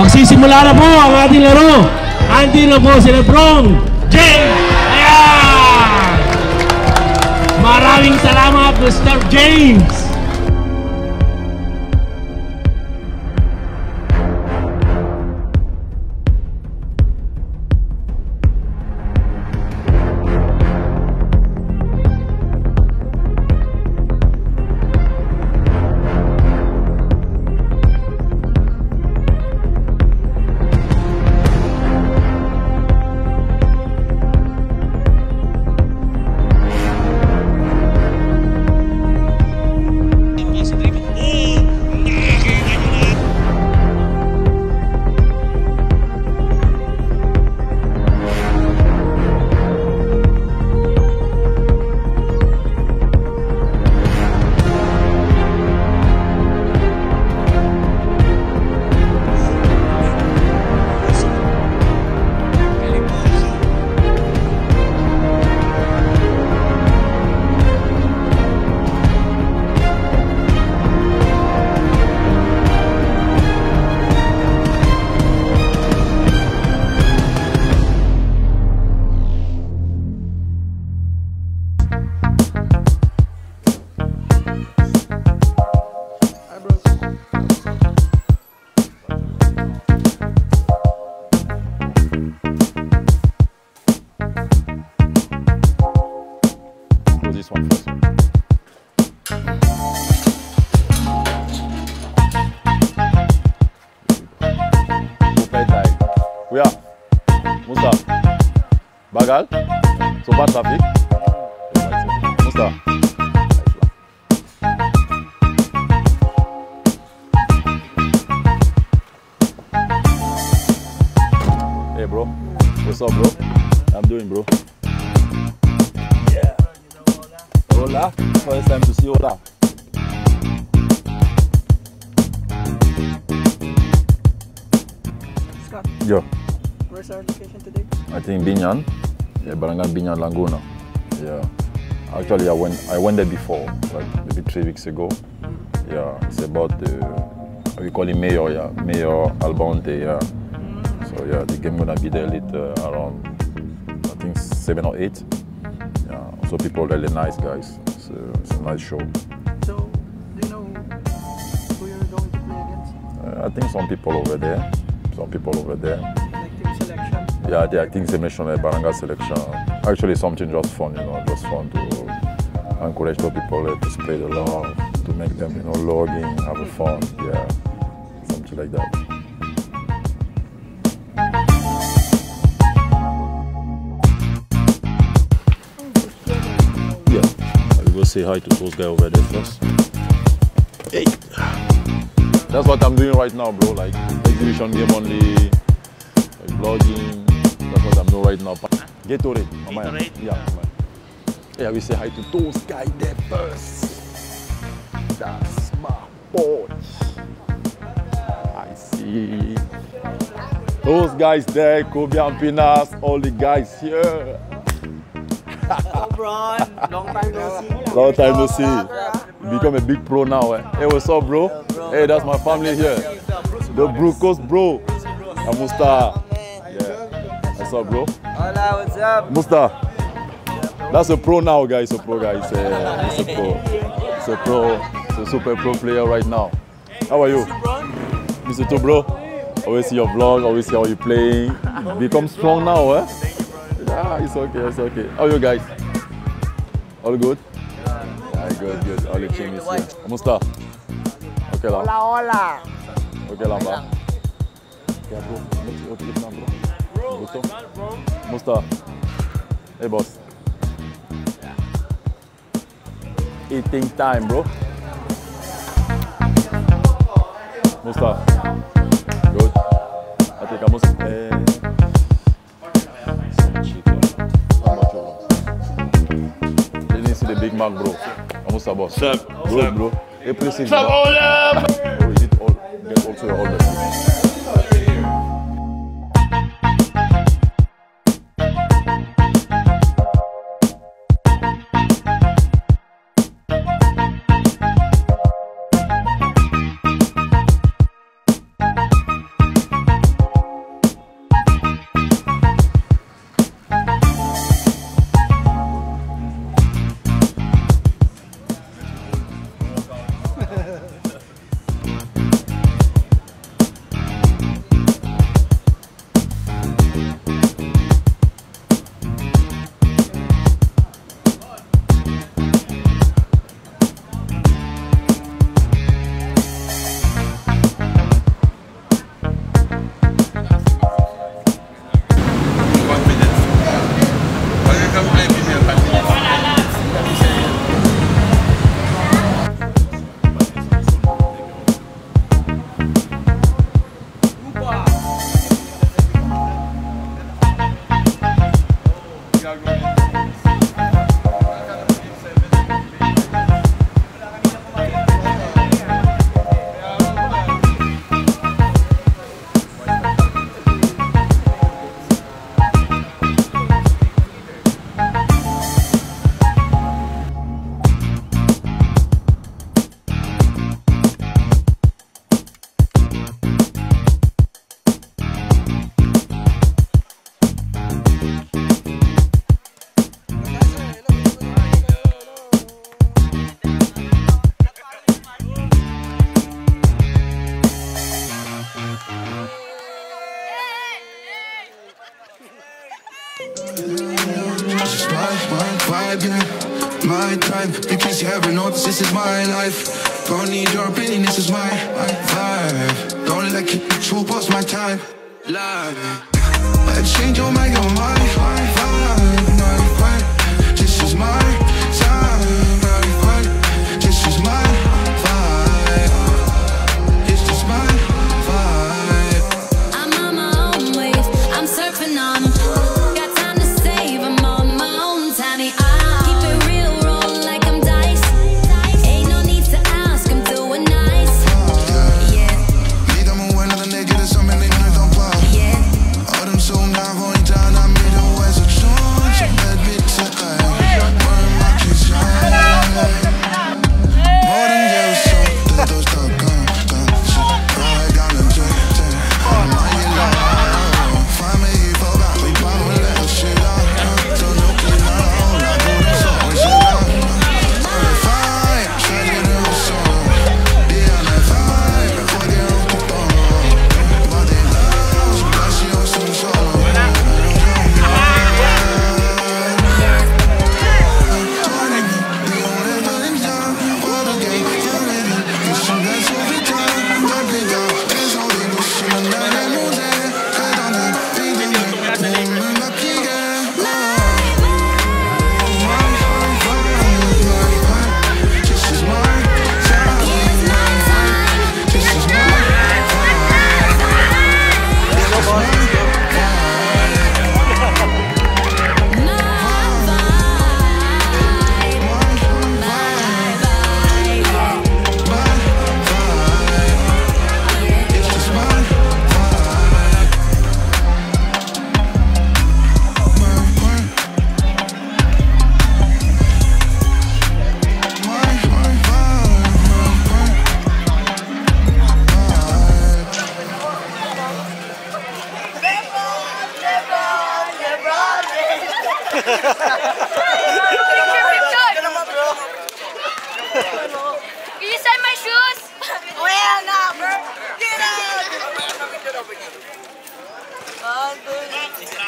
Magsisimula na po ang ating laro. Andi na po si Lebron James. Ayan! Maraming salamat, Mr. James. This one first. Play time. Kuya, Musta, Bagal, Sobat Traffic, Musta. Hey bro, what's up bro? I'm doing bro. Hola, first time to see Hola. Scott, Yo, where's our location today? I think Binyan, yeah, Barangay Binyan Laguna. Yeah, actually I went there before, like maybe 3 weeks ago. Yeah, it's about we call him Mayor, yeah, Mayor Albonte, yeah. So yeah, the game gonna be there later around I think 7 or 8. Yeah, also people really nice guys. It's a nice show. So, do you know who you're going to play against? I think some people over there. Like team selection? Yeah, I think selection, Barangay selection. Actually, something just fun, you know, just fun to encourage the people to spread the love, to make them, you know, log in, have a fun, yeah, something like that. Go say hi to those guys over there first. Hey, that's what I'm doing right now, bro. Like exhibition game only, like vlogging. That's what I'm doing right now. Gatorade, yeah. Yeah, we say hi to those guys there first. That's my boy. I see those guys there, Kobe and Pinas, all the guys here. Hello, bro. Long time no see. Long time no see. Become a big pro now. Eh? Hey, what's up, bro? Hey, that's my family here. The Brucos, bro. And Musta. Yeah. What's up, bro? Hola, what's up? Musta. That's a pro now, guys. A pro, guys. It's a pro. It's a pro. It's a super pro player right now. How are you? Mr. Two, bro. Always see your vlog. Always see how you playing. Become strong now, eh? Ah, it's okay, it's okay. How are you guys? All good? Yeah, good. All the team is here. Musta? Okay, lah. Hola. Okay, lah, bro. Okay, bro. Musta? Hey, boss. Eating time, bro. Musta? Good. I think I must. The Big Mac, bro. Almost a boss. Sup? Good, bro. Hey, please. Sup, Olam? Or is it all? Get also your order. Just my vibe, yeah. My tribe. You can see every note, this is my life. Don't need your opinion, this is my vibe. Don't let keep it true, what's my time? Live. Change your mind, your mind, vibe, my vibe. This is my time, my vibe. This is my vibe. This is my vibe. I'm on my own wave, I'm surfing on 'em. Got time to save, I'm on my own time. Keep it real, roll like I'm dice. Ain't no need to ask, I'm doing nice. Yeah. Nigga, I'm one of the niggas, so many niggas don't pop. Yeah. All them so now, going down, I'm in the west of George. That bitch, where my kids shine. More than just so, those stuff gone, I got them, I'm on your love. Find me, forgot, we probably let us shit out. So no clean out, I go to so, we shit out. Fire, shine it in the sun. Yeah, I'm that fire, before they roll the ball. But they love, so that she on some solo. Can you sign my shoes? Well, no, bro. Get out.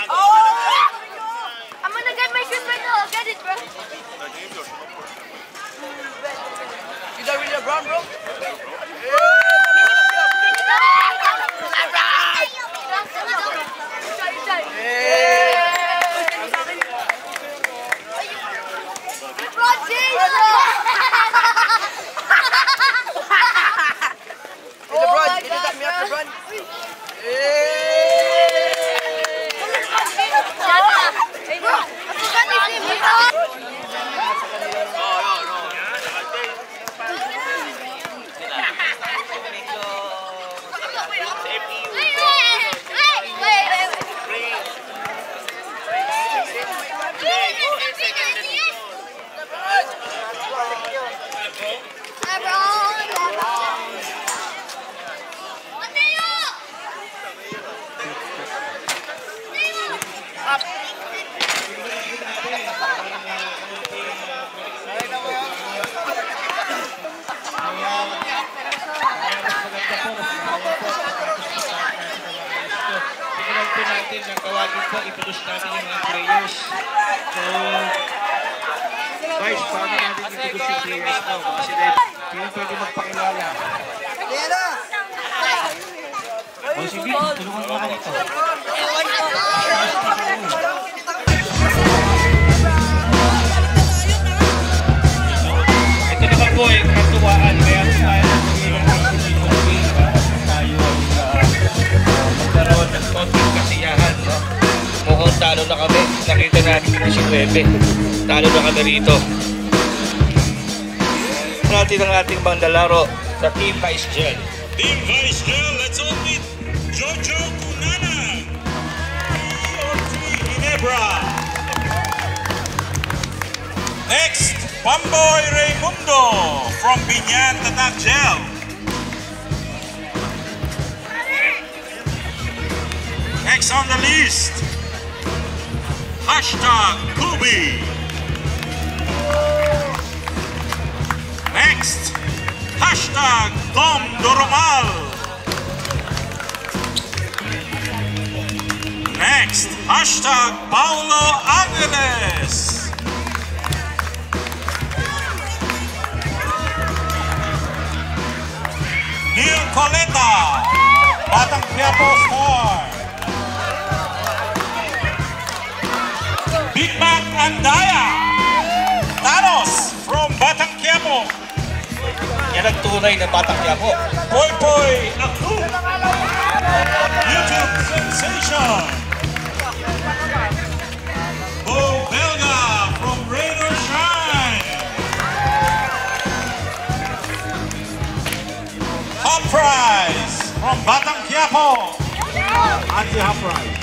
Oh! I'm gonna get my shoes right now. I'll get it, bro. You done with your brown, bro? natin ng tawagin po, i-produce natin yung mga players. So, guys, paano natin i-produce yung players now? Kasi dahil, hindi pwede magpakilala. O sige, tulungan mo ka nito. Ito naman po ay katuwaan, kaya tayo magkaroon ng konting kasiyahan, no? Mukhang talo na kami. Nakita natin si Bebe. Talo na kami rito. Natin ang ating bandalaro sa Team Vice Gel. Team Vice Gel, let's all meet Jojo Cunana, PRT Ginebra. Next, Pamboy Raimundo from Binyan Tatak Gel. Next on the list, hashtag Kubi. Next, hashtag Tom Doromal. Next, hashtag Paulo Angeles. Neil Coleta, Batang Quiapo Star. Big Mac Andaya, Thanos from Batang Quiapo. Yan ang tunay na Batang Quiapo. Boy Boy Aku, YouTube sensation. Bo Belga from Rain or Shine. Hot Prize from Batang Quiapo. Anti half right.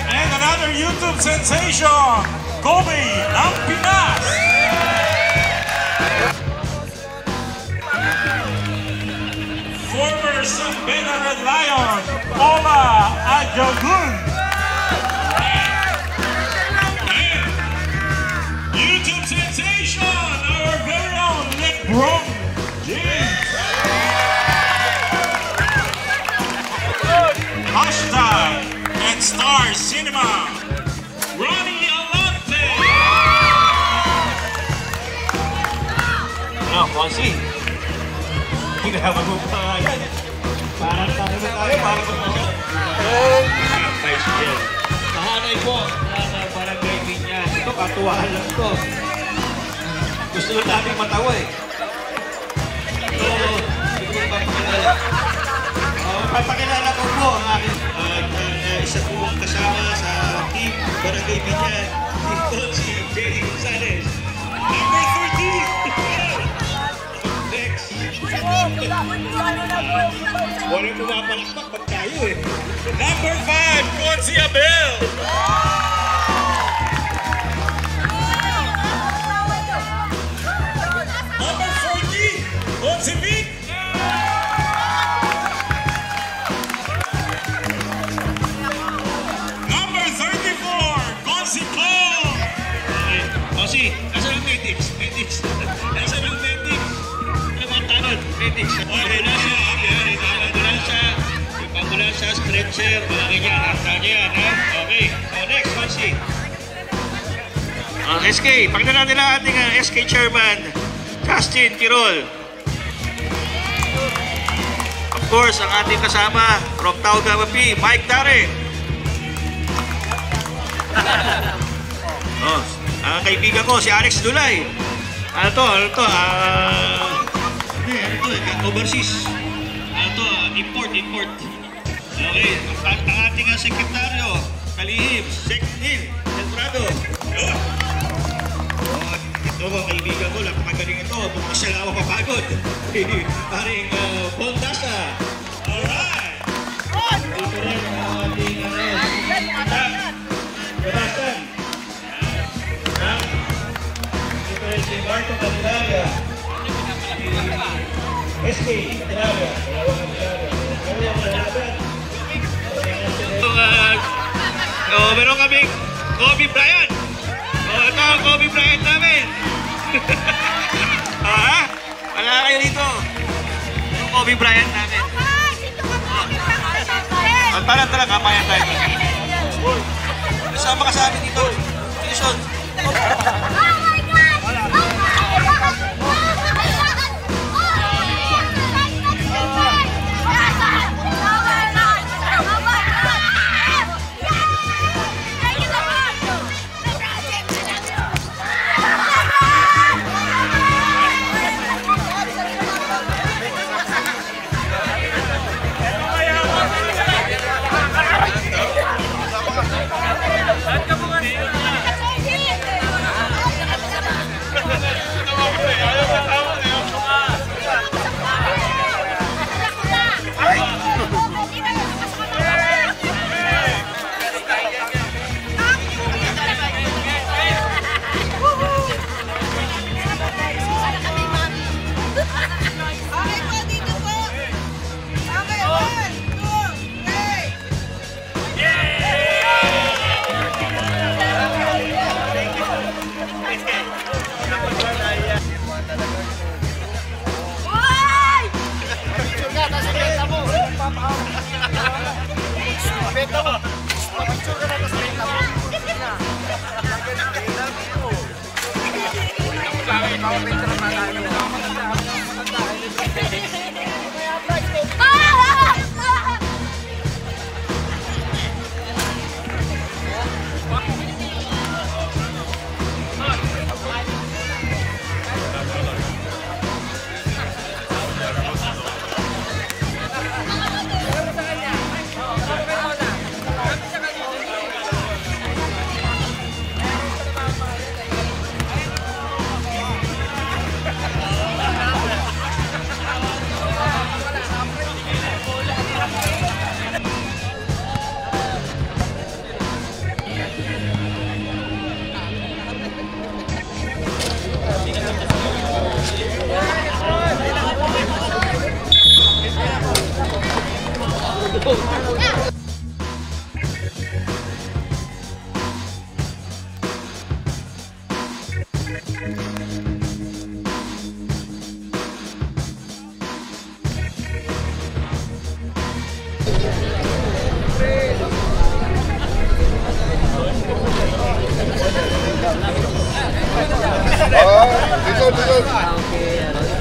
And another YouTube sensation, Kobe ng Pinas. Former San Beda Red Lion, Ola Adjagun. And YouTube sensation, our very own LeBron James. Hashtag and Star Cinema, Ronnie Alante. Ano, Fonzie? Hinahaman mo pa yan. Parang tayo na tayo, parang tayo. Vice Chair. Mahanay po na barangay Binyan. Ito, katuwaan lang ito. Gusto lang natin matawa eh. Ito, hindi ko papakilala. Papakilala ko po ang aking isa pong kasama sa team barangay Binyan. Ito si Jerry Gonzalez. Number 13! Next! Walang pumapalakpak pag tayo eh. Number 5, Fonzie Abel. Number 40, Fonzie Vic. Number 34, Fonzie Cole. Fonzie, nasa ng medics? Medics. Nasa ng medics? Ano ba tanod? Medics. Okay, nasa ambulansya, yung ambulansya, stretcher, mga ganyan. Nasa yan, ha? Okay. So next, Fonzie. SK, pagdala nila ating SK Chairman, Justin Tirol. Of course, ang ating kasama from Tao Gamapi, Mike Dare. Oh, ang kaibigan ko, si Alex Dulay. Ano to? Overseas. Ano to? Import. Okay, ang ating sekretaryo, Kalihim, Sek Neil Delbrado. Ito mga kaibigan ko, napakagaling ito. Bukas siya lang ako papagod. Paring Bondasa. Alright! Ito rin ang ating Sebastian. Ito rin si Marco Candelaria. SK Candelaria. Meron kaming Kobe Bryant. Ito ang Kobe Bryant namin. Wala kayo dito. Yung Kobe Bryant namin. Tara, kapayan tayo. Kasama ka sa amin dito. Jason.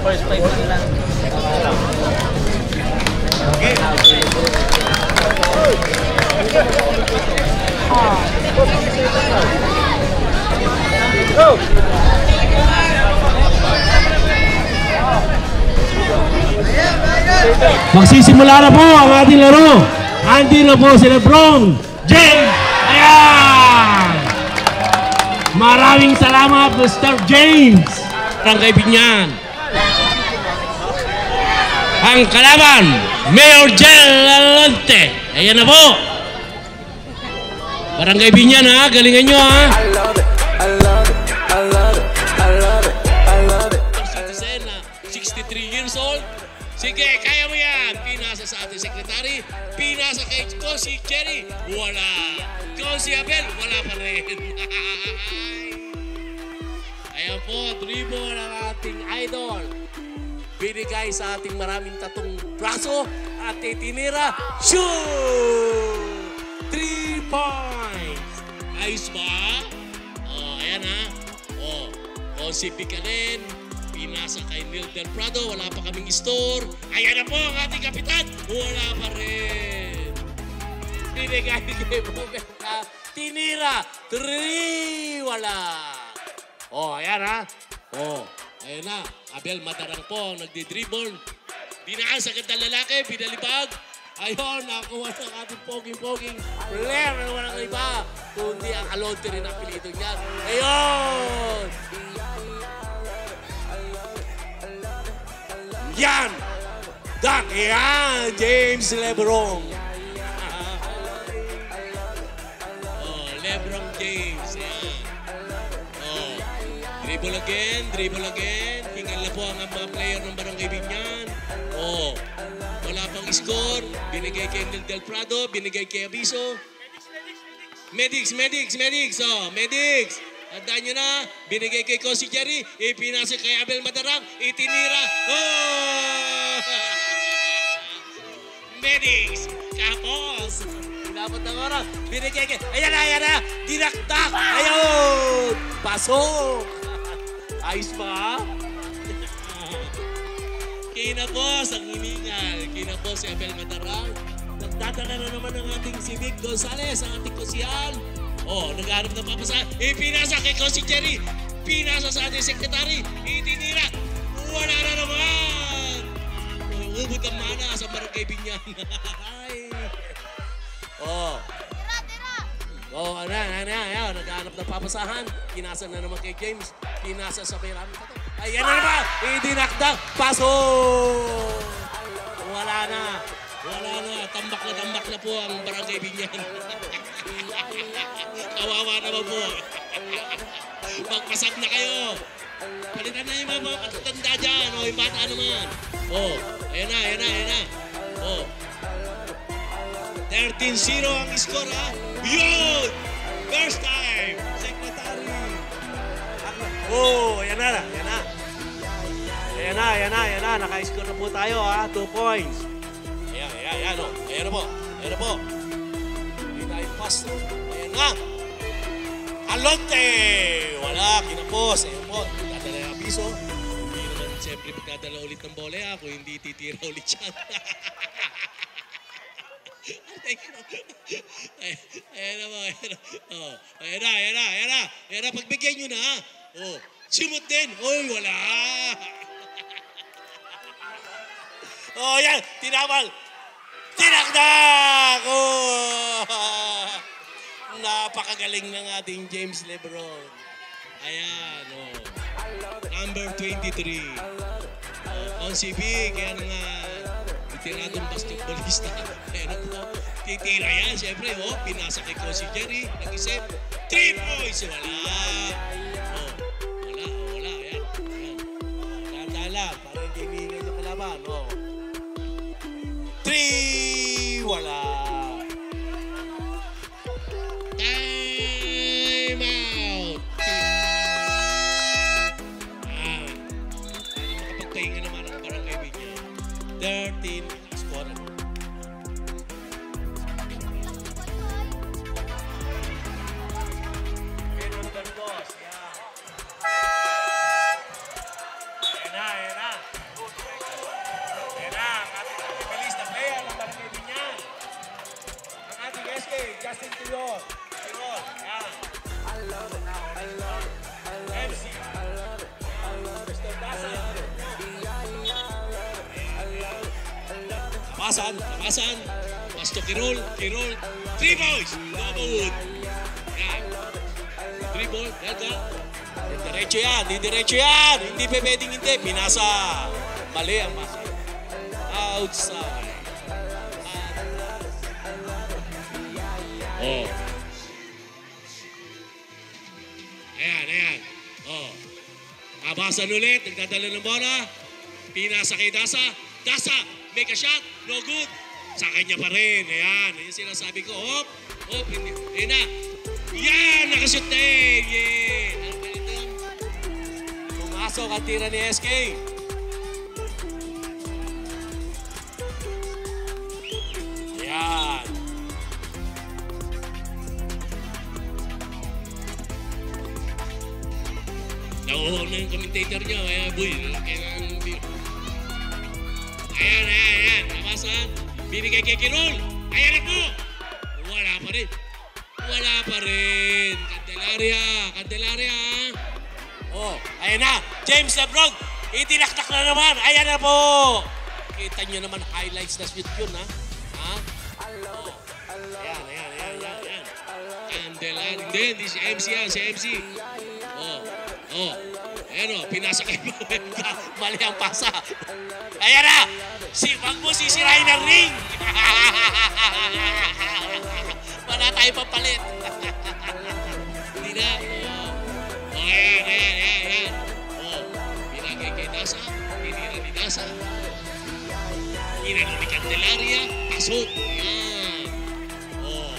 First 5 lang. Magsisimula na po ang ating laro. Andito na po si Lebron James. Ayan! Maraming salamat, Mr. James. Barangay Binyan. Ang kalaban, Mayor Jel Lalante. Ayan na po. Barangay Binyan ha, galingan nyo ha. I love it, I love it, I love it, I love it, I love it. Citizen na 63 years old. Sige, kaya mo yan. Pinasa sa ating sekretary. Pinasa kay Kosi Jerry. Wala. Kosi Abel, wala pa rin. Ayan po, dribble ng ating idol. Binigay sa ating maraming tatong braso at titinira. Shoot! 3 points. Ayos ba? Oh, ayan ha. Oh, Kosi Picanen. Pinasa kay Neil Del Prado, wala pa kaming store. Ayan na po ang ating kapitan, wala pa rin. Binigay kay Bobeta, tinira, 3, wala. Oh, ayan ha. Oh, ayan na. Abel Matarang po, nagdi-dribble. Binasa ka ng lalaki, pinalibag. Ayun, nakuha ng ating poging-poging player na walang iba. Kundi ang Alonte rin ang pilito niya. Ayun! Yan! Dunk! Yan! James Lebron! Oh, Lebron James. Yan. Oh, dribble again, dribble again. Hingal na po ang mga player ng Barangay Binyan. Oh, wala pang score. Binigay kay Neil Del Prado, binigay kay Abiso. Medics. Oh, medics. Tandaan nyo na, binigay kay Kosi Jerry, ipinasa kay Abel Matarang, itinira. Oh! Medics, kapos. Dapat ng oras, binigay kay, ayan na, dinaktak. Ayun, pasok. Ayos ba? Kinapos ang hiningal, kinapos si Abel Matarang. Nagdadala na naman ang ating si Vic Gonzalez, ang ating kusihan. Oh, nagharap na papasa. Ipinasa kay Kosi Jerry. Pinasa sa ating sekretary. Itinira. Wala na naman. Ubod ang mana sa Barangay Binyan. Oh. Oh, ayan. Naghanap na papasahan. Pinasa na naman kay James. Pinasa sa Bayrami. Ayan na naman. Idinakdak. Paso. Wala na. Tambak na po ang Barangay Binyan. Kawawa naman po. Magpasag na kayo. Palitan na yung mga katatanda dyan. O, yung bata naman. O, ayan na. O. 13-0 ang score ha. Yun! First time! Secretary. O, ayan na. Naka-score na po tayo ha. 2 points. Ayan. Ayan o. Ayan na po. Ayan na po. Hindi tayo pass. Ayan na. Alonte! Wala. Kinapos. Ayan po. Dadala yung abiso. Hindi naman siyempre magdadala ulit ng bola kung hindi titira ulit siya. Ayan na po. Ayan na. Ayan na. Ayan na. Ayan na. Pagbigyan nyo na. Oh. Simot din. Uy, wala. Oh, yan. Tinamal. Tinakdak! Oh! Napakagaling ng ating James Lebron. Ayan, oh. Number 23. On si B, kaya nga titiradong basketballista. Ayan po. Titira yan, siyempre. Oh, pinasa kay Coach Jerry. Nag-isip. 3 points. Wala. Oh, wala. Ayan. Tanda para hindi hinihingan yung kalaban. Oh. 3! Wala. Time out! Makapagpahinga naman ang barangay niya. 13 score. Meron ba boss? Yan. Ayan na. Justin Tirol. Yan. MC. Mr. Dasan. Tapasan. Pasto Kirol. 3 boys. Double. Yan. 3 ball. Diretso yan. Hindi pwedeng hindi. Pinasa. Mali ang masa. Outside. Oh. Ayan. Oh. Abasan ulit. Nagdadala ng bola. Pinasa kay Dasa. Dasa. Make a shot. No good. Sa kanya pa rin. Ayan. Ayan sinasabi ko. Hop. Ayan na. Yan. Nakashoot na eh. Yeah. Ano ba ito? Pumasok ang tira ni SK. Ayan. Nauhon na yung commentator niya. Kaya, boy, ayan. Namasan. Binigay kay Kirol. Ayan na po. Wala pa rin. Candelaria. Oh, ayan na. James Lebron. Itinaktak na naman. Ayan na po. Kita nyo naman highlights na shoot yun, ha? Oh. Ayan. Candelaria. Hindi si MC yan. Si MC. Oh, ayan o, pinasa kay Mawemka. Mali ang pasa. Ayan na! Wag mo sisirain ng ring! Wala tayo papalit. Hindi na. Oh, ayan. Oh, pinagay kay Dasa. Tinira ni Dasa. Inano ni Candelaria. Pasok. Ayan. Oh,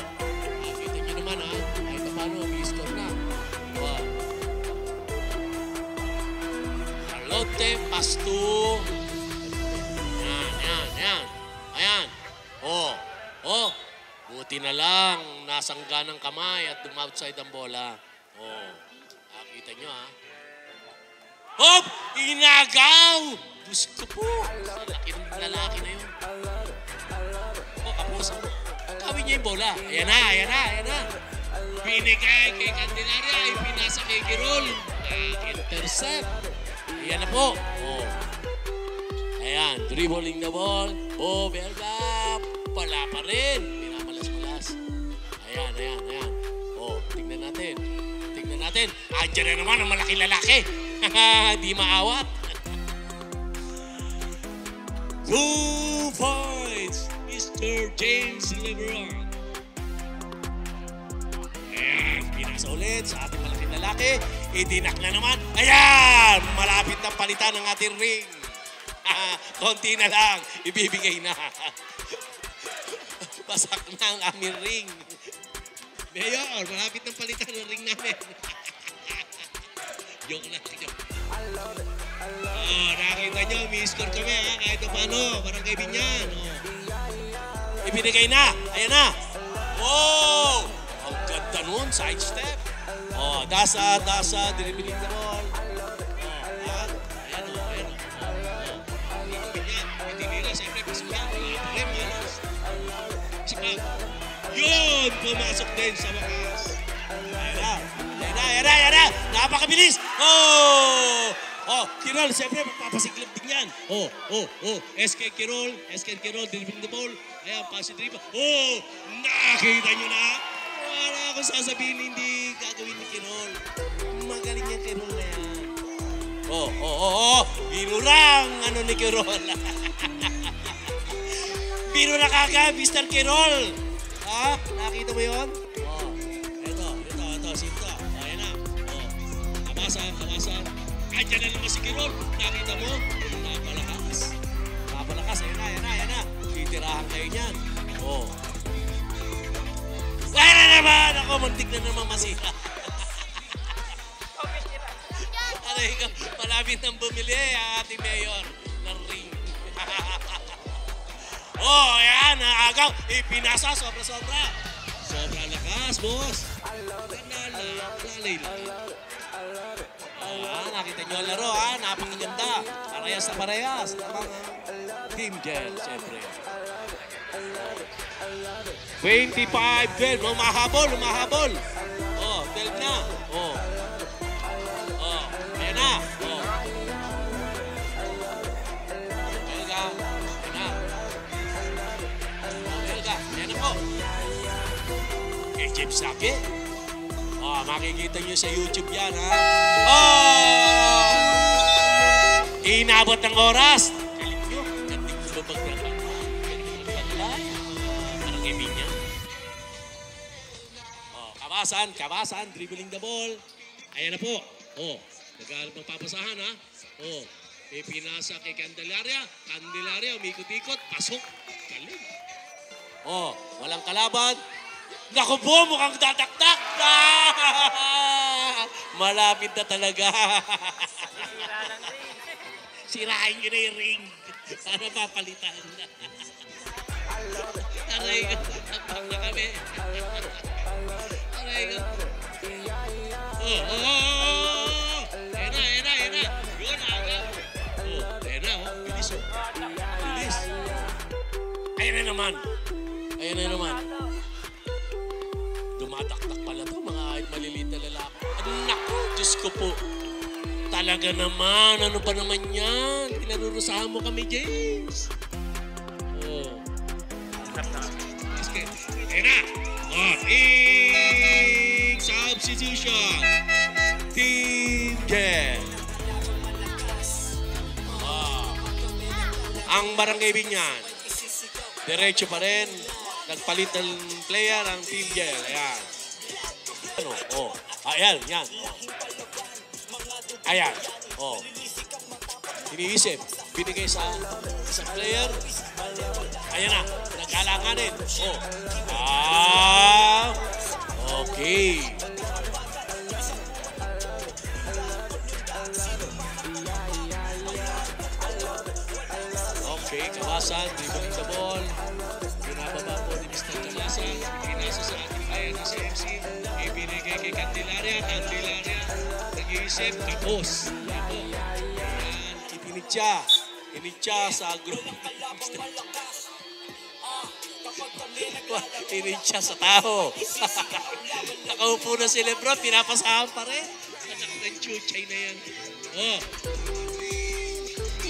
kita nyo naman ha. Kahit pa paano, may score na. Oh. Lotte, Pasto. Yan. Ayan. Oh. Buti na lang. Nasangga ng kamay at outside ang bola. Oh. Nakita nyo ha. Hop! Inagaw! Diyos ko po. Laki ng lalaki na yun. Oh, kapusan mo. Kawin niya yung bola. Ayan na. Binigay kay Candelaria. Ipinasa kay Kirol. Intercept. Ayan na po. Oh. Ayan, dribbling the ball. Oh, Belga. Wala pa rin. Pinamalas-malas. Ayan. Oh, tingnan natin. Andiyan na naman ang malaking lalaki. Di maawat. 2 points, Mr. James Lebron. Ayan, pinasa ulit sa ating malaking lalaki. Idinak na naman. Ayan! Malapit na palitan ng ating ring. Konti na lang. Ibibigay na. Basak na ang aming ring. Mayor, malapit na palitan ng ring namin. Joke lang. Oh, nakita nyo, may score kami ha. Kahit na paano, Barangay Binyan. Oh. ibinigay na. Ayan na. Oh! Ang ganda nun, side step. Oh, dasa, dribbling the ball. Ayan o. Tinira, siyempre, pasukan. Yun! Pumasok din sa wakas. Ayan na. Napakabilis. Oh! Oh, Kirol, siyempre, magpapasiklip din yan. Oh. SK Kirol, dribbling the ball. Ayan, pass and dribble. Oh! Nakita nyo na. Wala akong sasabihin, hindi gagawin ni Kirol. Magaling yung Kirol na yan. Oh. Binurang ni Kirol. Binura kagad, Mr. Kirol. Ha? Nakita mo yun? Oh. Ito, sinto. Ayan na. Oh. Kabasan. Andiyan na naman si Kirol. Nakita mo? Napalakas. Ayan na. Titirahan kayo niyan. Oh. Ayan na naman! Ako, muntik na naman masira. Aray ko, malapit nang bumili ang ating mayor ng ring. Oh, ayan, naagaw. Ipinasa, sobra-sobra. Sobrang lakas, boss. Lalay lang. Nakita nyo ang laro, napakaganda. Parehas na parehas. Team Gel, siyempre. 25-12. Lumahabol. Oh, 12 na. Oh. Ayan na. Oh. Ayan na po. James Saki. Oh, makikita nyo sa YouTube yan, ha? Oh! Inabot ng oras. Galing nyo. Galing nyo babag na ba? Parang ibig niya. Oh, kabasan. Dribbling the ball. Ayan na po. Oh, naglalap ng papasahan, ha? Oh, ipinasa kay Candelaria. Umikot-ikot. Pasok. Galing. Oh, walang kalaban. Naku po, mukhang dadakdak. Malapit na talaga. Sirahin nyo na yung ring. Para papalitan na. Aray ko, nagpang na kami. Aray ko. Ayan na. Yun, aga. Ayan na, bilis. Ayan na naman. Dumadaktak pala to, mga maliliit na lalaki. Naku, Diyos ko po. Talaga naman, ano ba naman yan? Pinarurusahan mo kami, James. Oh. Ayan na. In substitution. Team Gel. Ang Barangay Binyan. Diretso pa rin. Nagpalit ng player ang Team Gel. Ayan. Ayan, yan. Ayan. Iniisip. Binigay sa isang player. Ayan na. Nagkalanganin. Okay. Okay, Kawasan. Dribbling the ball. Pinababa po ni Mr. Kawasan. Pinasa sa ating player na si MC. Ibinigay kay Candelaria. Nag-iisip. Tapos. Ayan. Initya sa group. Initya sa tao. Nakaupo na si Lebron. Pinapasahan pa rin. Nakakang chuchay na yan.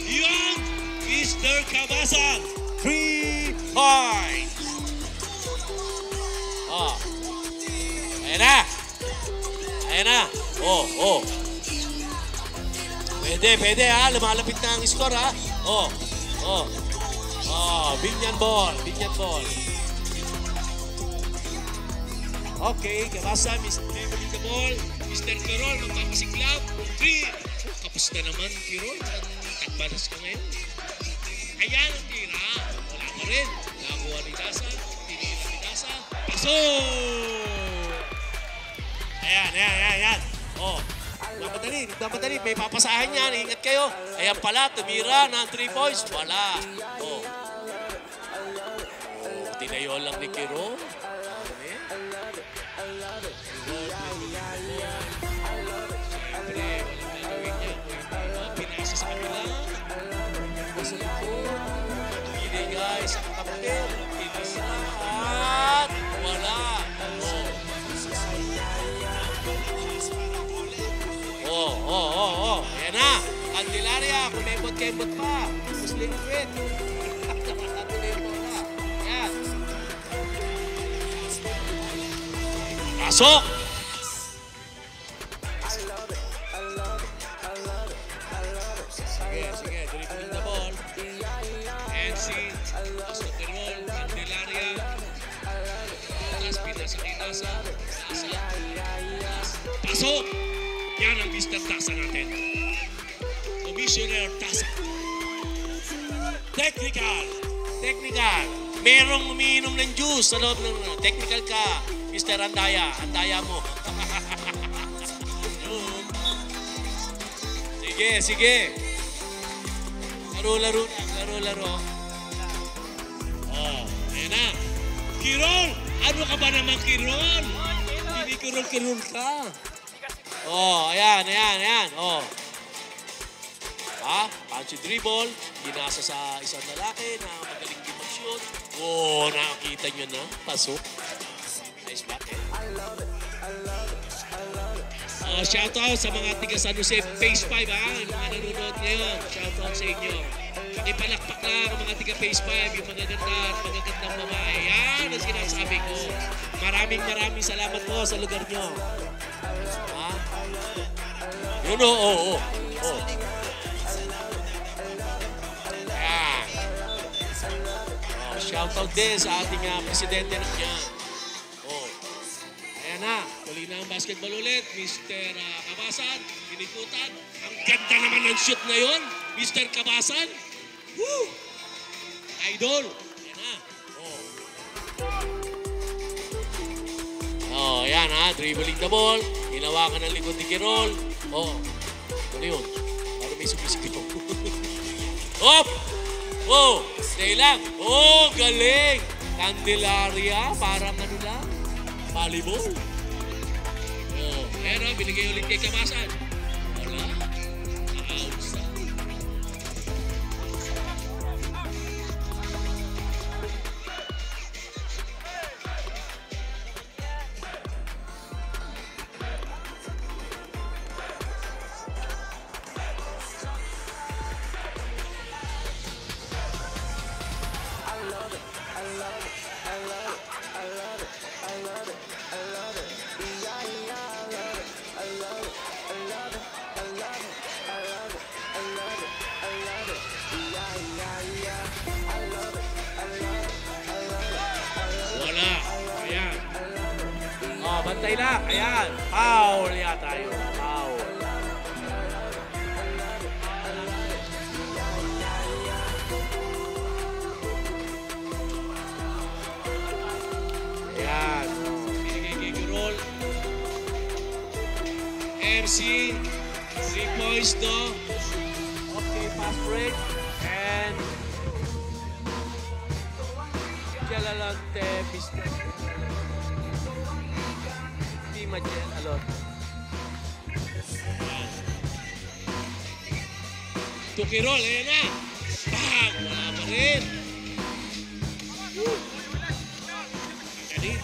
Yan! Mr. Kabasan, 3 points. Ayan na. Pwede ha. Lumalapit na ang score ha. Binyan ball. Okay, Kabasan, Mr. Dribbling the ball. Mr. Kirol, magpapasiklab. 3. Kapos na naman, Kirol. Takbanas ka ngayon. Ayan ang tira. Wala pa rin. Nakuha ni Dasa. Tinira ni Dasa. Pasok! Ayan. Nagmamadali. May papasahan yan. Ingat kayo. Ayan pala, tumira ng 3 points. Wala. Tinayo lang ni Kiro. Siyempre, walang gagawin niya. Pinasa sa kanila. Sa likod. Hindi guys, ang kapatid. Pinasa at wala. Oh. Ayan na. Candelaria, kumembot-kembot pa. Muslim quit. Natuloy yung bola. Ayan. Pasok! Sige. Dribbling the ball. NC. Pasok the ball. Candelaria. Pinasa. Pasok! Yan ang Mr. Tasa natin. Commissioner Tasa. Technical. Merong umiinom ng juice sa loob ng technical ka, Mr. Andaya. Andaya mo. Sige. Laro. Oh, ayan na. Kirol! Ano ka ba naman, Kirol? Hindi Kirol ka. Oh, ayan. Oh. Punchy dribble. Binasa sa isang lalaki na magaling din mag-shoot. Oh, nakakita nyo na. Pasok. Nice back, eh. Shoutout sa mga tiga San Jose Phase 5, ha? Yung mga nanonood ngayon. Shoutout sa inyo. Pakipalakpak lang ang mga tiga Phase 5, yung magagandang babae. Yan ang sinasabi ko. Maraming salamat po sa lugar nyo. Ha? Yun, oo. Yan. Shoutout din sa ating presidente ng yan. Ayan na. Muli na ang basketball ulit. Mr. Kabasan, pinikutan. Ang ganda naman ng shoot na yun. Mr. Kabasan. Woo! Idol. Ayan na. Ayan ha. Dribbling the ball. Hinawakan ng likod ni Kirol. Ano yun? Parang may sumisikip. Hop! Stay lang. Galing. Candelaria. Parang ano lang. Volleyball. Pero binigay ulit kay Kabasan. Wala. Outside. Bantay lang. Ayan. Foul yata yun. Foul. Ayan. Binigay kay Roll. MC. 3 points to. Okay, fast break. And Jalalante Pistol. Majen alon. Tukirol, ayan na. Bang! Wala pa rin. Magaling.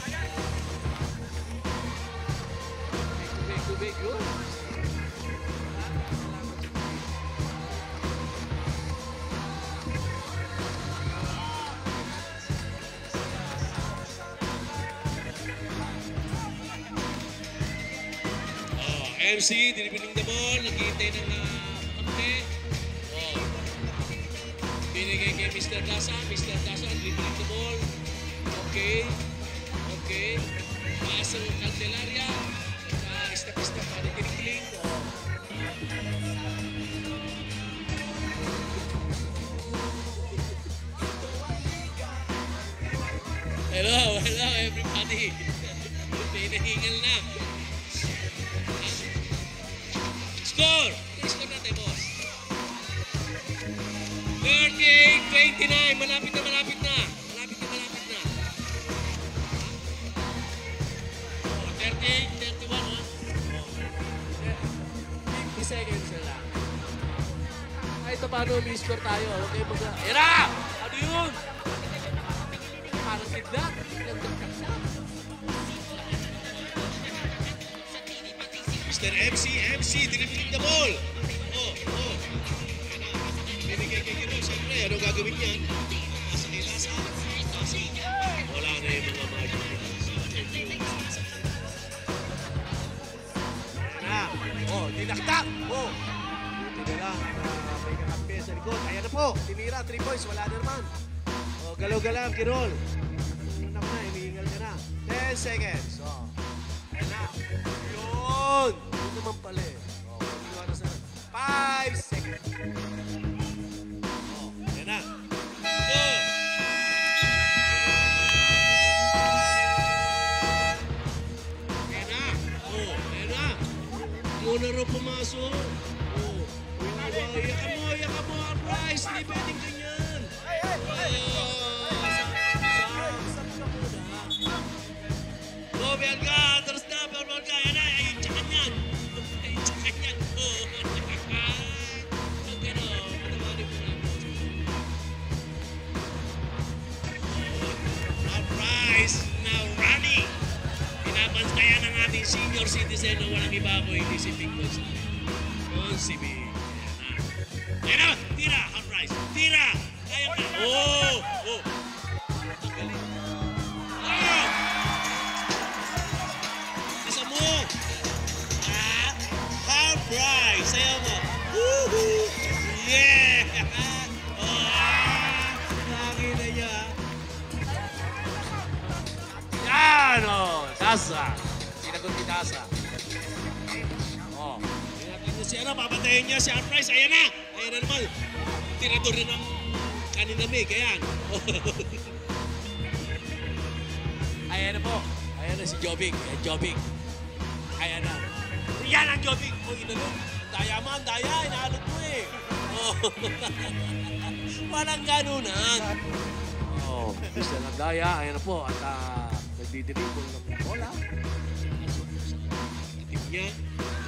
Tubig. MC, dinibiling the ball, naghihintay ng kampe. Binigay kay Mr. Tasa, dinibiling the ball. Okay. Paso Candelaria. Step pa rin dinibiling. Hello everybody. Pinahingal na. Score natin, boss. 38-29. Malapit na. 31, ha? 50 seconds na lang. Kahit paano, may-score tayo. Huwag kayo mag- Era! Ano yun? Parang kidnap. Mr. MC, dribbling the ball. Binigay kay Giro, siyempre, ano gagawin niyan? Sa wala na yung mga magic. Dinaktak! Buti na lang. May kakampi sa likod. Ayan na po. Tinira, 3 points. Wala na naman. Galaw-galaw, Kirol. Ano naman na, hinihingal ka na. 10 seconds. Ayan na. Yun! Yun naman pala eh. Continuwa na sa 5 seconds. Ayan na. Go! Ayan na. Ayan na. Muna rin pumasok. Iyak mo, Bryce. Hindi pwedeng ganyan. Biar ka, terus na, biar ka. Yan na, ayun tsakan yan. Ayun tsakan yan. Okay na, patawarin mo na. Bryce, now running. Pinabantayan ng ating senior citizen na walang iba ko, hindi si Big Boss. Si B. Ayan na, tira, Bryce. Tira. Kaya ka. Bryce, sayaw mo. Woohoo! Yeah! Nakakita niya. Yan o! Tasa. Sinagot ni Tasa. Tingnan mo si ano, papatayin niya si Bryce. Ayan na! Ayan na naman. Tirador rin ng kanina Meg. Ayan. Ayan na po. Ayan na si Jobing. Jobing. Ayan na. Yan ang Jobing. Inalog. Daya mo, ang daya. Inaalog mo eh. Walang ganunan. Gusto lang daya. Ayan na po. At nagdidribble ng bola. Itim niya.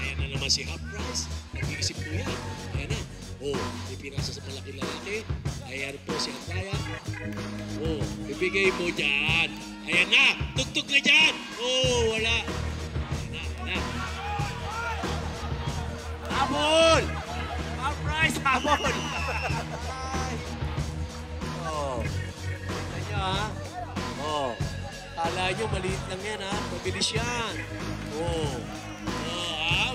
Ayan na naman si Bryce. Nag-iisip po yan. Ayan na. May pinasa sa malaki lalaki. Ayan po si Andaya. Ibigay mo dyan. Ayan na. Tugtog na dyan. Wala. Habol! Bryce, habol! Kita nyo, ha? Kala nyo, maliit lang yan, ha? Mabilis yan.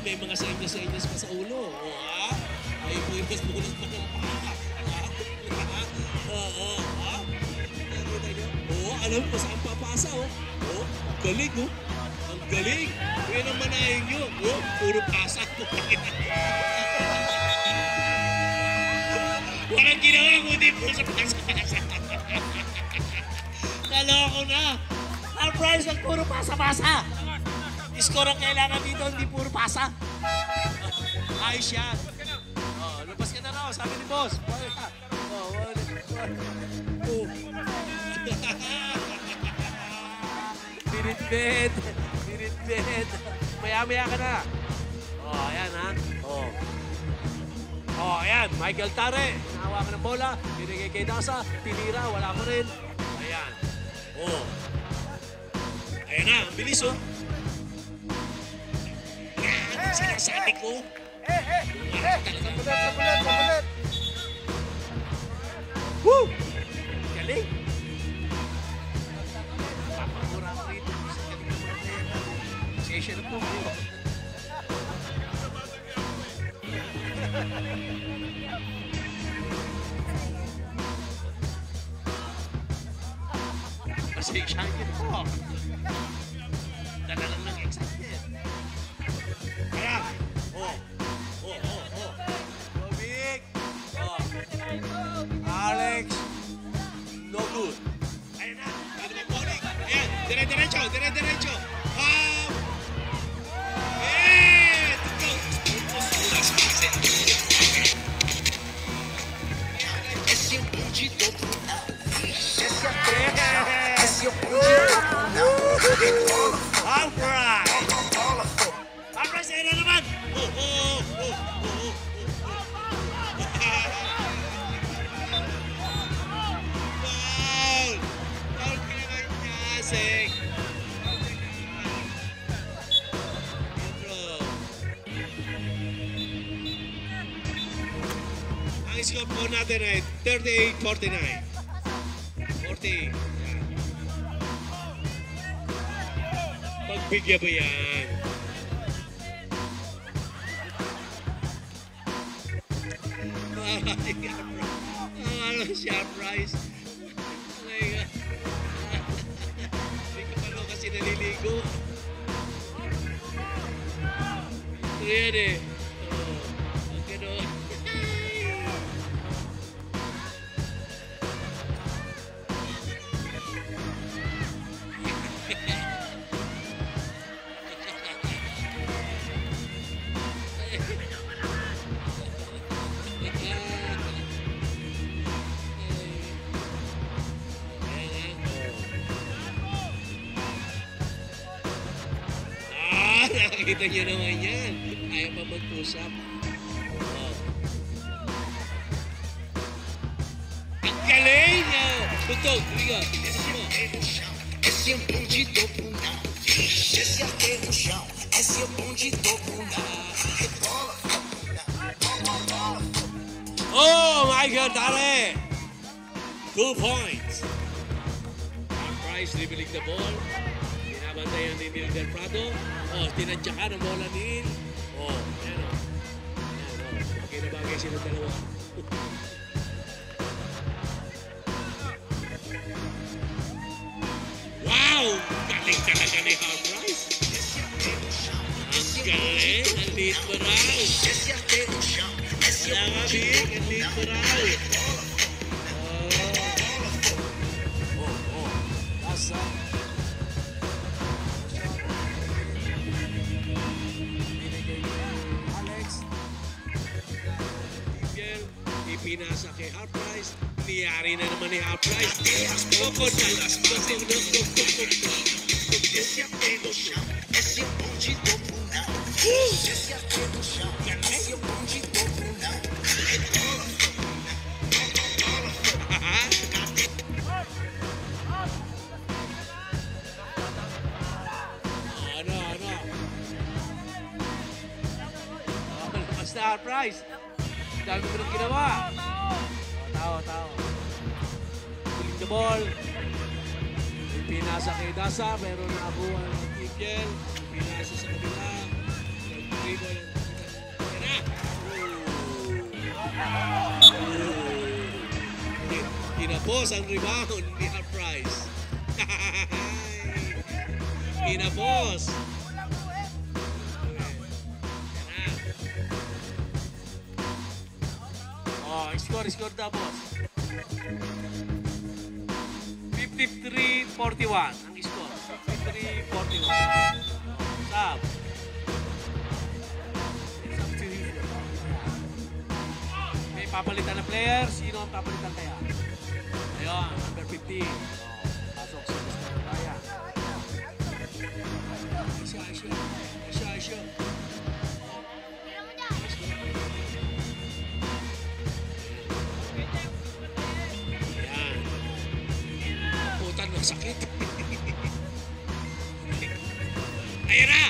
May mga senyas pa sa ulo. Ay, buinas pa ng paka. Nakita nyo? Alam mo, saan papasa, galing, Ang galing! Yan ang manahin nyo. Puro pasa. Walang ginawa kundi puro sa pasa. Naloko na. Bryce, ang puro pasa-pasa. Score ang kailangan dito, hindi puro pasa. Ayos yan. Lupas ka na raw, sabi ni boss. Binitbit. Maya-maya ka na. Ayan ha. Ayan. Michael Tare. Nahawakan ng bola. Binigay kay Dasa. Tinira. Wala mo rin. Ayan. Ayan na. Bilis Yan. Sinasabi ko. Sabulat. Woo! Galing. Papamura ko rito. Siya na po. Pasensya niyo po. Dala lang ng excited. Kaya. Big. Alex. No good. Ayan na. Ayan. Dire-diretso. All right. Pasek. Ang score po natin ay 38-49. 40. Pagbigyan ba yan? Sharp rice. Oh my God. Hindi ka pa rin kasi naliligo. Ito yan eh. Oh, gano'n. Nakikita nyo naman yan. Ayaw pa mag-push-up. Oh. Ang galing! Tugtog, Rigo. Essa mo. Esse é um bonde do bunda. Esse até no chão. Esse é um bonde do bunda. Oh, Michael Tare! 2 points. Price dribbling the ball. Binabantayan ni Neil Del Prado. Oh, tinadyakan ang bola ni Neil. Oh, yan o. Yan o. Bagay na bagay silang dalawa. Wow! Galing talaga ni Harprice. Ang galing. Ang lead mo raw. Wala nga, Big. Ang lead mo raw. Oh. Lasa. Pinasa kay Harprice. Niyari na naman ni Harprice. Tukod na. Tukod. Ano? Basta Harprice. Dami ko nang ginawa. Tao. Puling the ball. Pinasa kay Dasa. Meron na akuha ng Kikel. Pinasa sa kabila. Dribble. Yan na. Kinapos ang rebound ni Harprice. Kinapos. Score na, boss. 53-41 ang score. 53-41. Stop. May papalitan na player. Sino ang papalitan kaya? Ayun, number 15. Pasok si Mr. Raya. Aisha. Sakit. Ayan na!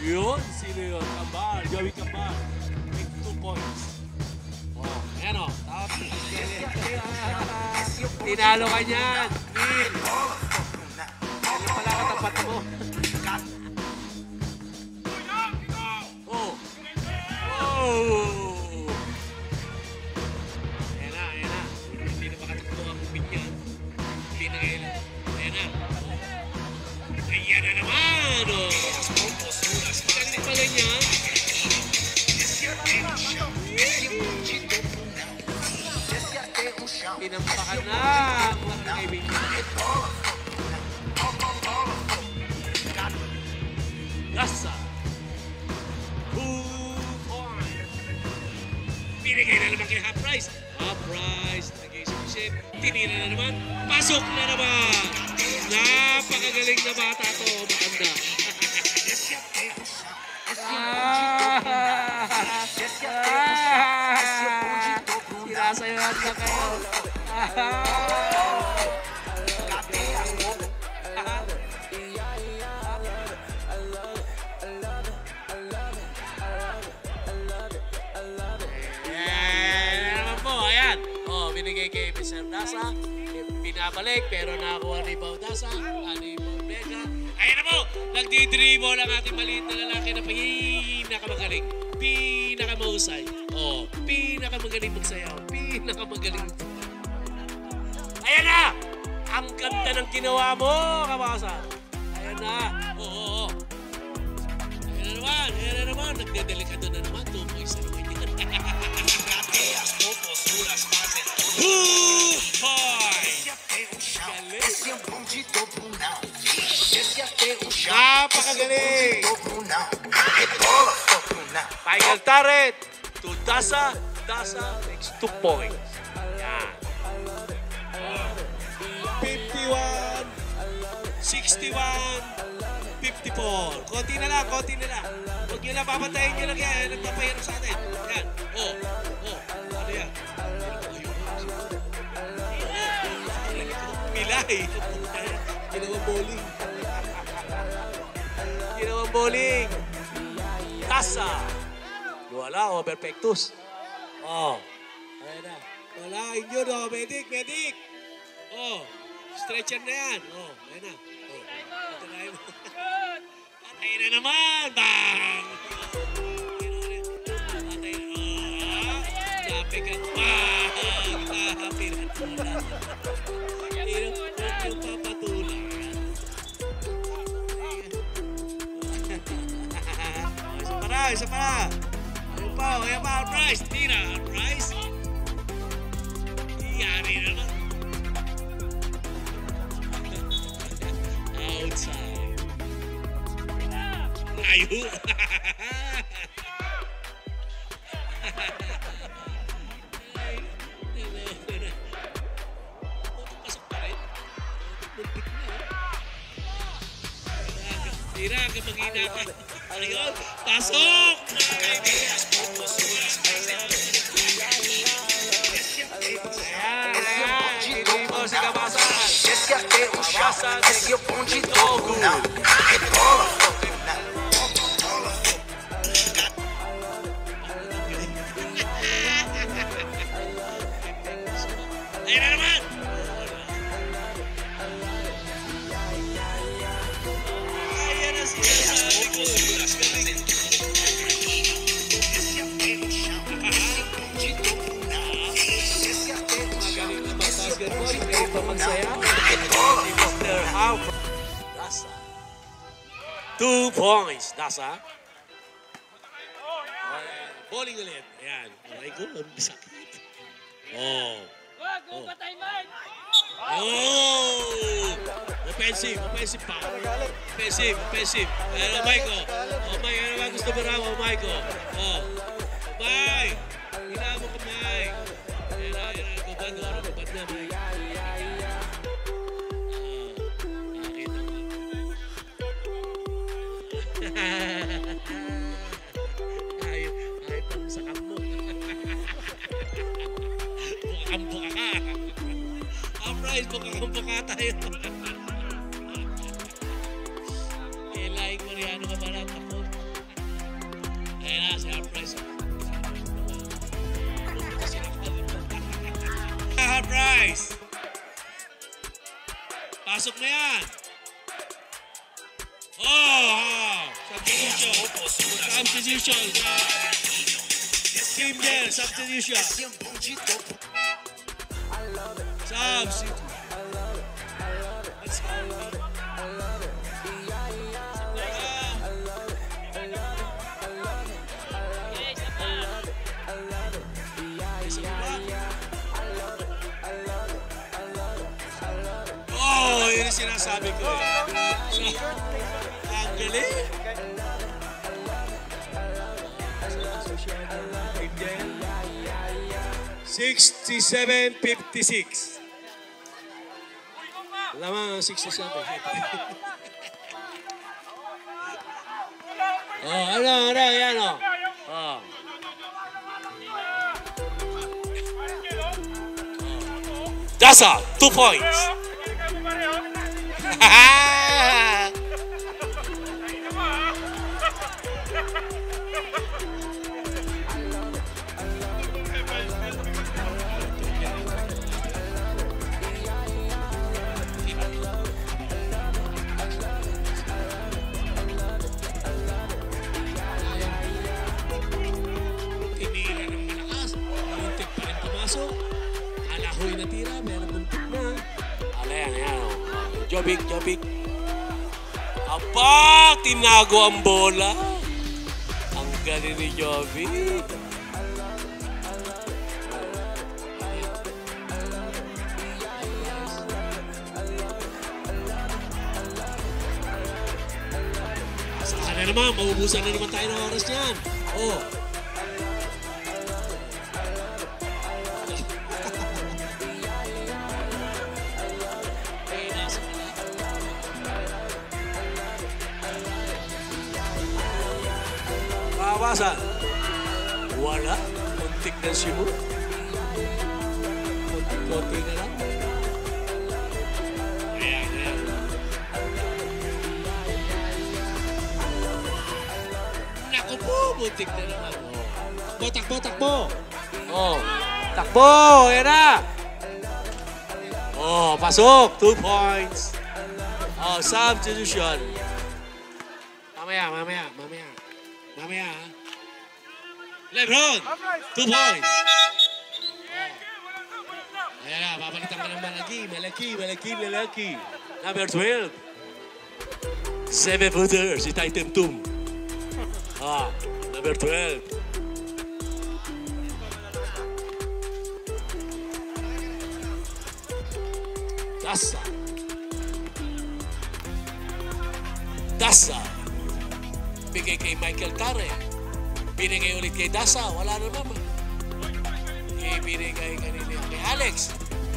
Yun, sino yun? Kambal, Joey Kambal. Make 2 points. Oh, ayan o. Tinalo ka niyan. Neil. Ano pala katapat mo? Ayan na. Hindi na makatakbo ang binyan. Hindi na kailan. Ayan na naman. Galing pala niya. Pinampakan na ang mga kaibigan. Gasa. Binigay na naman kay Harprice. Nag-isip-isip. Tinira na naman. Pasok na naman. Napakagaling na bata to. Maganda. na kayo. Binigay kay Mr. Dasa, pinabalik, pero nakakuha ni Bao Dasa, ni Bao Vega. Ayan na po, nagdi-dribble ang ating maliit na lalaki na pinakamagaling, pinakamahusay, pinakamagaling magsayaw, pinakamagaling. Ayan na! Ang ganda ng ginawa mo, kabasan. Ayan na, oo. Ayan na naman, nagdedelikado na naman, 2 points na naman yan. Napakagaling! Michael Tarret to Dasa. Dasa makes 2 points. Yan. 51, 61, 54. Konti na lang, konti na lang. Huwag nyo na papatayin nyo lang yan. Nagpapahirap sa atin. Yan. Ano yan? Milay. Ginawang bowling. Ginawang bowling. Tasa. Wala, perfectus. Ayan na. Wala, inyo no. Medic. Stretcher na yan. Ayan na. Patay mo. Patay na naman. Bang! Patay na. Napigat. Bang! Napigat. Yung papatulang. Isa pa. Ayan pa, Rice. Tira, Rice. Yari naman. Outside. Layo. Tira, kapag-ina ka. Ayun, pasok! Hindi mo si Kabasan. Kabasan, Togo. Ayun na naman! Ayan na siya sa likod. Magsaya. Mr. Alfred Dasa. 2 points, Dasa. Bowling ulit. Ayan. Aray ko, ang sakit. Offensive pa. Offensive. Ayan, Maiko. Mike, ano ba gusto mo raw, Maiko? Mike. Hila mo ka, Mike. Ayan, babad na, Mike. Ayaw pang sakam mo. Bukang-buka ka. Uprise, bukang-buka tayo. Laing Mariano ka ba lang ako? Ayan na, si Uprise. Uprise! Pasok na yan! Substitution. Team there, substitution. Yun ang sinasabi ko. Ang galing. 67-56. Lamang 67. yan Dasa, 2 points. Tinira ng malakas. Muntik pa rin pumasok. Alahoy na tira. Meron muntik na. Ayan, ayan. Jobbik, Jobbik. Aba! Tinago ang bola. Ang galing ni Jobbik. Saan na naman? Maubusan na naman tayo ng oras niyan. Oh. Kawasan. Wala. Muntik na sibo. Konti na lang. Ayan, ayan. Naku po, muntik na naman. Takbo, takbo, takbo. Oh, takbo. Ayan na. Oh, pasok. 2 points. Oh, substitution. Mamaya, mamaya, mamaya. Mamaya, ha? Lebron! 2 points! Oh. Ayan na, papalitan ka ng malaki. Malaki, malaki, malaki. Number 12. 7-footer, si Titan Tum. Ah, number 12. Dasa. Dasa. Bigay kay Michael Tare. Binigay ulit kay Dasa. Wala na naman. Ibinigay kanina kay Alex.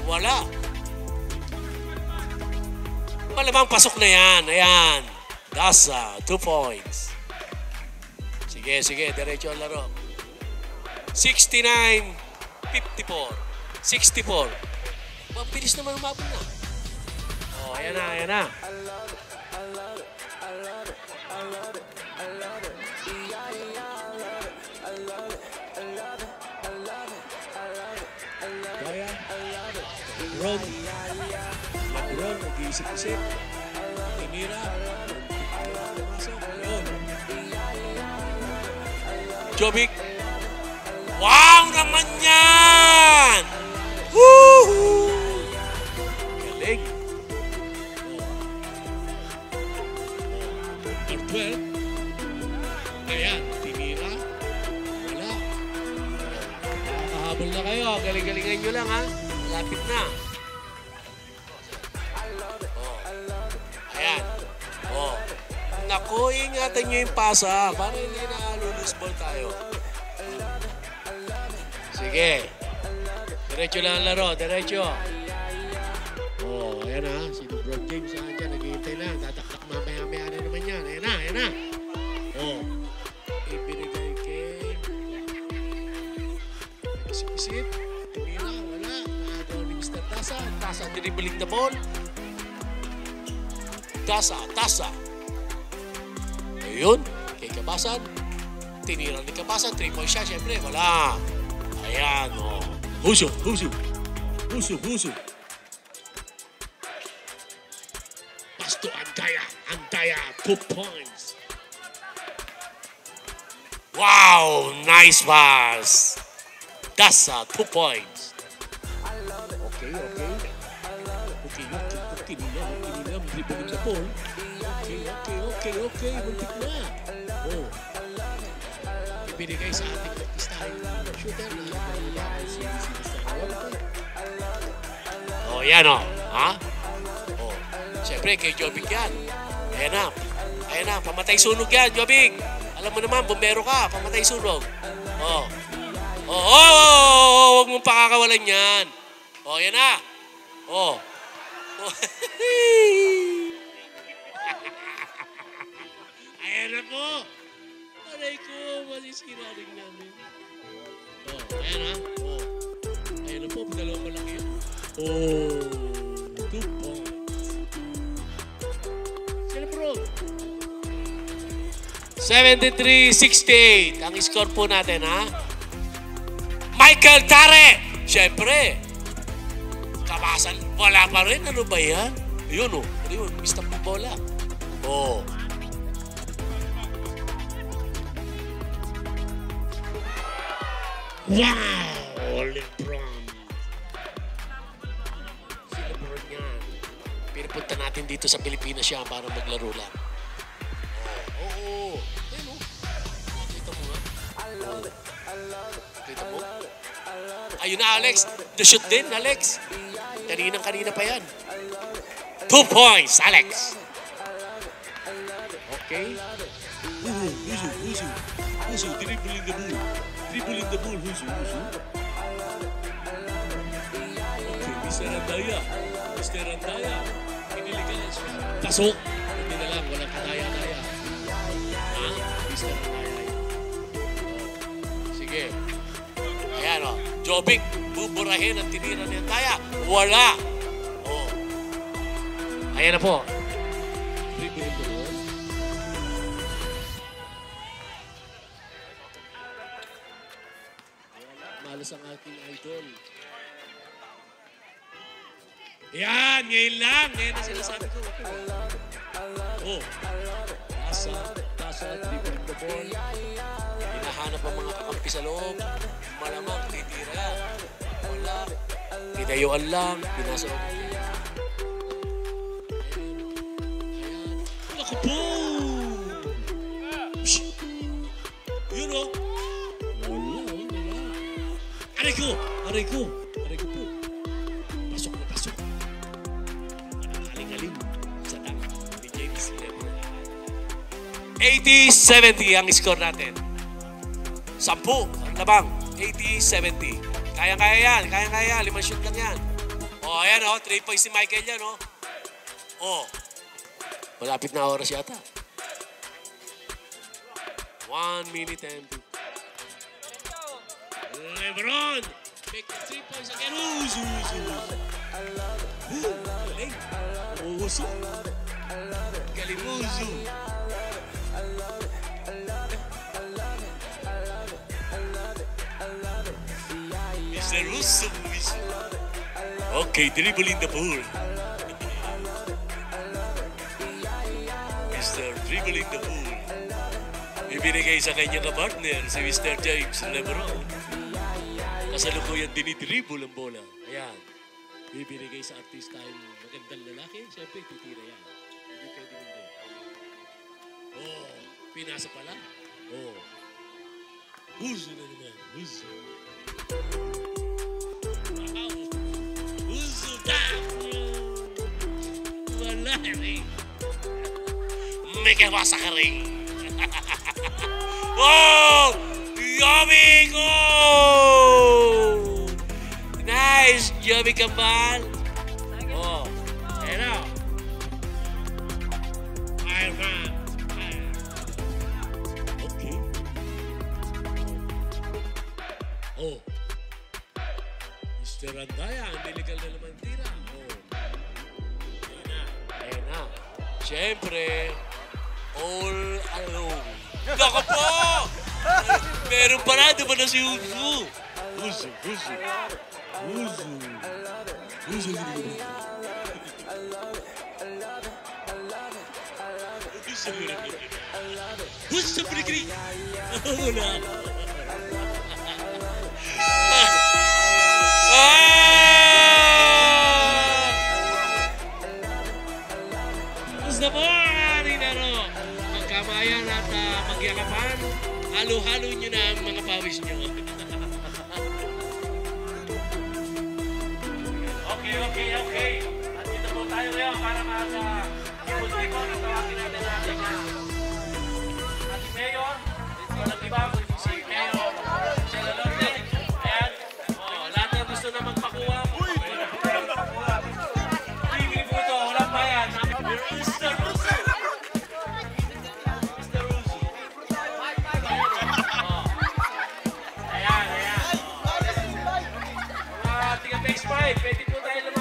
Wala. Malamang pasok na yan. Ayan. Dasa. 2 points. Sige, sige. Diretso ang laro. 69-54. 64. Mabilis naman umabot na. Oh, ayan na, ayan na. Kaya, Lebron, nag-iisip-isip. Tinira. Yun. Jobbik. Wow naman yan! Woohoo! Galing. Number 12. Ayan, tinira. Wala. Nakahabol na kayo. Galing-galingan nyo lang, ha? Lapit na. Oh. Ayan. Oh. Naku, ingatan nyo yung pasa para hindi na lulus ball tayo. Sige. Diretso lang ang laro. Diretso. Oh, ayan ha. Si LeBron James saan dyan. Naghihintay lang. Tataktak mamaya-maya na naman yan. Ayan na, ayan na. Oh. Ibinigay kay... Isip-isip. Tumira. Wala. Nakagawa ni Mr. Dasa. Dasa dribbling the ball. Dasa. Dasa. Ayun. Kay Kabasan. Tinira ni Kabasan. 3-point shot. Siyempre, wala. Ayan, oh. Huso, huso. Huso, huso. Pass to Antaya. Antaya, 2 points. Wow, nice pass. Dasa, 2 points. Okay, okay. Okay, okay nila. Dribbling the ball. Okay. Muntik na. Oh. Ibinigay sa ating artistahin shooter na si oh, yan o. Ha? Oh. Siyempre, kay Jobbik yan. Ayan na. Ayan na. Pamatay sunog yan, Jobbik. Alam mo naman, bumbero ka. Pamatay sunog. Oh. Huwag mong pakakawalan yan. Oh, yan na. Oh. Ayan na po. Aray ko, masisira rin namin. Oh, ayan ha. Oh. Ayan na po, dalawang malaki yun. Oh, 2 points. Sila bro. 73-68. Ang score po natin, ha? Michael Tare! Siyempre. Kabasan. Wala pa rin. Ano ba yan? Yun, oh. Ano yun? Mista po bola. Oh. Wow! Lebron. Si Lebron yan. Pinapunta natin dito sa Pilipinas siya para maglaro lang. Oo. Ayun o. Kita mo nga. Kita mo? Ayun na, Alex. The shoot din, Alex. Kanina pa yan. 2 points, Alex. Okay. Husu, dribbling the ball. Dribbling the ball, Husu. Okay, Mr. Randaya. Mr. Randaya. Piniligan. Pasok. Hindi na lang, walang kadaya-daya. Ha? Mr. Randaya. Sige. Ayan o. Jovic, buburahin ang tinira ni Randaya. Wala. Oh. Ayan na po. Dribbling the ball. Malas ang aking idol. Yan, ngayon lang. Ngayon na sinasabi ko. Oh. Tasa, dribbling the ball. Hinahanap ang mga kakampi sa loob. Malamang, titira. Wala. Tinayuan lang. Pinasa. Ako po! Yun o. Wala. Aray ko po. Pasok na pasok. Anong aling-aling sa tang ni James Lebron. 80-70 ang score natin. 10 ang labang. 80-70. Kaya yan. 5 shoot lang yan. O, ayan o. 3 points si Michael yan o. O. Malapit na oras yata. 1 minute and 2. Lebron! Make 3 points again. Husu. Galing. Husu. Galing Husu. Mr. Husu. Okay, dribbling the ball. Mr. Dribbling the ball. Ibinigay sa kanyang partner, si Mr. James Lebron. Kasalukuyan dinidribble ang bola. Ayan. Ibinigay sa artista yung magandang lalaki. Siyempre, titira yan. Hindi pwede hindi. Oh, pinasa pala. Oh. Husu na naman. Husu. Wow. Husu na. Wala rin. May kawasa ka rin. Wow! Yummy goal! Nice! Yummy Kambal! Oh, ayan na. Okay. Oh. Mr. Randaya, ang illegal na naman tira. Oh. Ayan na. Siyempre, all alone. Naka po! Meron pa na, di ba na si Husu? Husu. Husu berikri. Wala. Gusto mo, Rinaro? Magkamayan at magyakapan. Halo-halo nyo na ang mga pawis nyo. Okay. Nandito po tayo ngayon para mag-ipulti ko na tawagin natin natin ating mayor. Dito lang diba? Si Mayor Chela Lorde. Ayan. Lahat na gusto na magpakuha. Bibili po ito. Walang bayan. Mr. Russo. Ayan. Mga tiga-base 5. Pwede po tayo naman.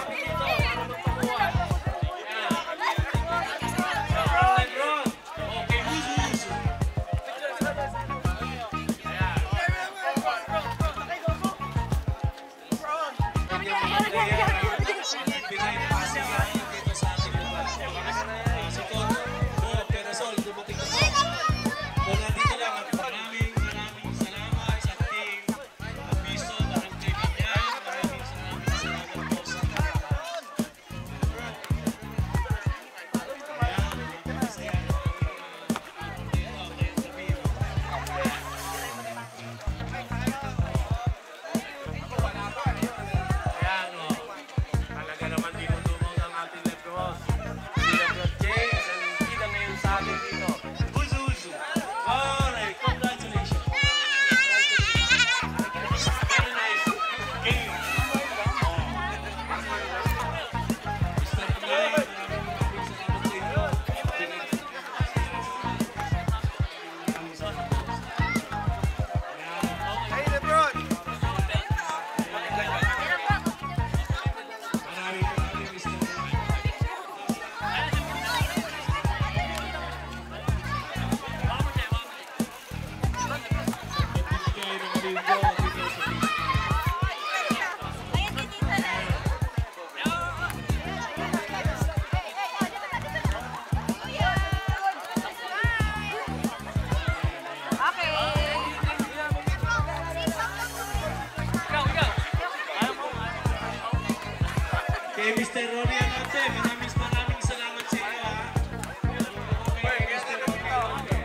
Okay, Mr. Ronnie Anote, maraming salamat sa inyo, ha? Okay, Mr. Ronnie Anote.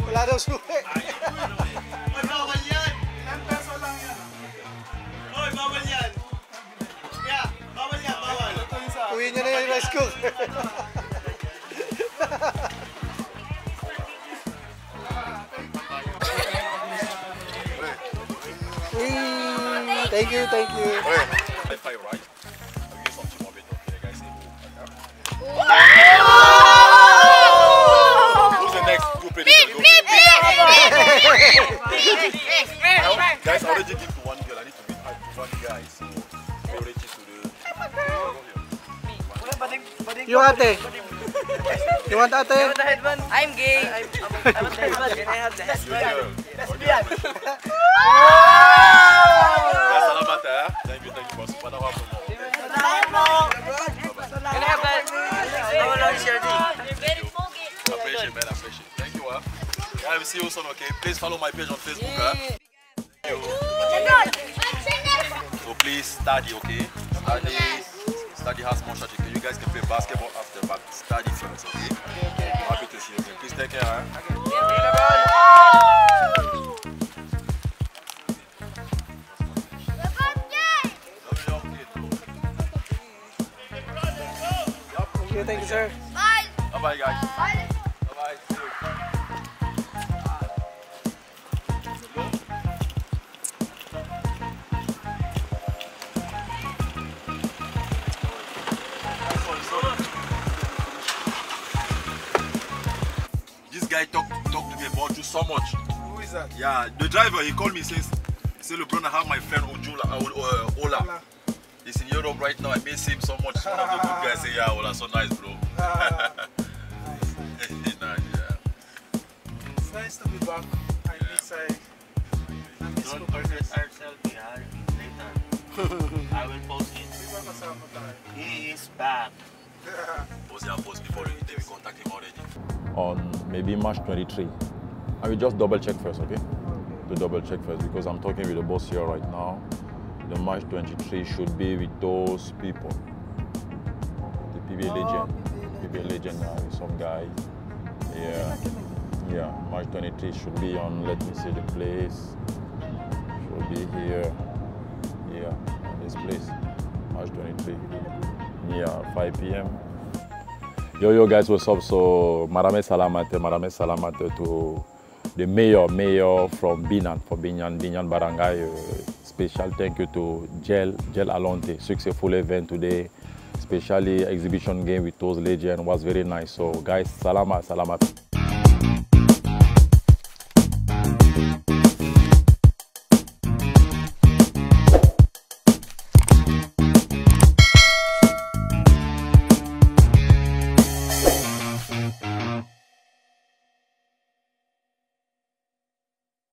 Wala daw suki. Oy, bawal yan! 10 peso lang yan. Oy, bawal yan! Kaya, bawal yan, bawal. Uwi niya na yung rice cooker. Thank you, thank you. High five, right? I'll give some more bit, okay, guys. Who's the next? Go play the girl. Guys, I already give to one girl. I need to beat one guy. So, I already to the. Yung ate. You want ate? You want the headband? I'm gay. I want the headband. Can I have the headband? Lesbian. Salamat, eh? Thank you, boss. Pada ko mo. Can I have that? How long is your day? Appreciate, man. Appreciate. Thank you, eh? I will see you soon, okay? Please follow my page on Facebook, eh? So please study, okay? Study has more shot. You guys can play basketball after, but study first, okay? Happy to see you. Please take care, eh? Thank you, sir. Bye. Bye-bye, guys. Bye. Bye-bye. See you. This guy talk to me about you so much. Who is that? Yeah, the driver, he called me, says, LeBron, I have my friend Ola. He's in Europe right now. I miss him so much. One of the good guys say, yeah, Ola, so nice, bro. Nice, yeah. It's nice to be back. I miss Don't forget our selfie, ha? Later. I will post it. He is back. Post before they will contact him already. On maybe March 23. I will just double check first, okay? To double check first because I'm talking with the boss here right now. The March 23 should be with those people. The PBA legend. PBA legend with some guy. Yeah, March 23 should be on, let me see the place. Should be here. Yeah, this place. March 23. Yeah, 5 p.m. Yo guys, what's up? So marame salamate to the mayor from Binyan Barangay. Special thank you to Gel Alonte. Successful event today. Especially exhibition game with those legends was very nice. So guys, salamat.